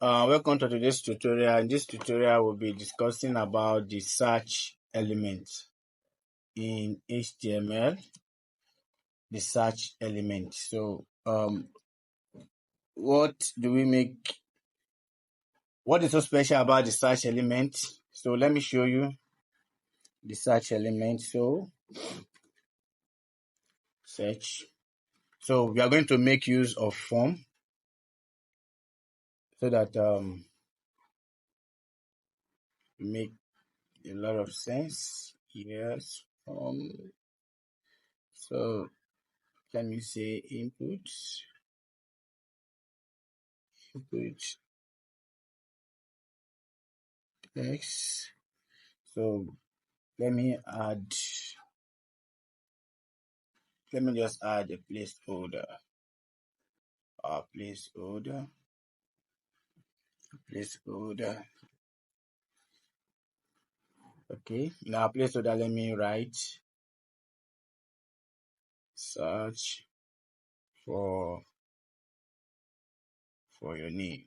Welcome to today's tutorial. In this tutorial, we'll be discussing about the search element in HTML. The search element. So, what is so special about the search element? So, let me show you the search element. So, search. So, we are going to make use of form so that make a lot of sense. Yes, so let me say input text. So let me just add a placeholder. Placeholder. Okay, now placeholder, let me write search for your name.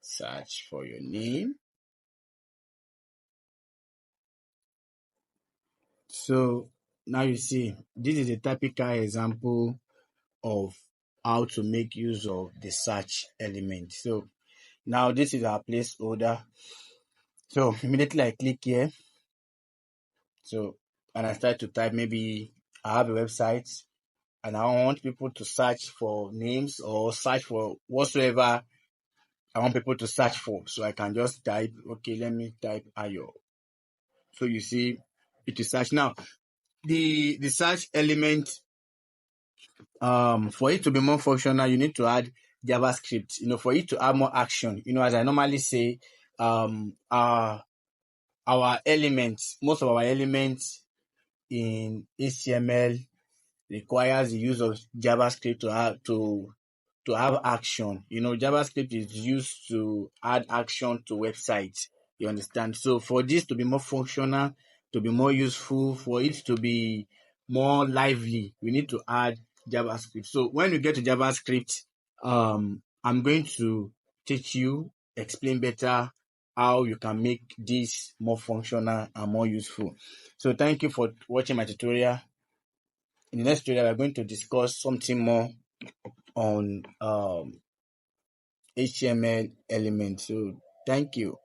Search for your name. So now you see, this is a typical example of how to make use of the search element. So now this is our placeholder. So immediately I click here. So, and I start to type, maybe I have a website and I want people to search for names or search for whatsoever I want people to search for. So I can just type, okay, let me type Ayo. So you see, it is search. Now, the search element, for it to be more functional, you need to add JavaScript, for it to have more action. As I normally say, our elements, most of our elements in HTML requires the use of JavaScript to have action. JavaScript is used to add action to websites. You understand? So for this to be more functional, to be more useful, for it to be more lively, we need to add JavaScript. So when you get to JavaScript, I'm going to teach you, explain better how you can make this more functional and more useful. So thank you for watching my tutorial. In the next tutorial, we're going to discuss something more on HTML elements. So thank you.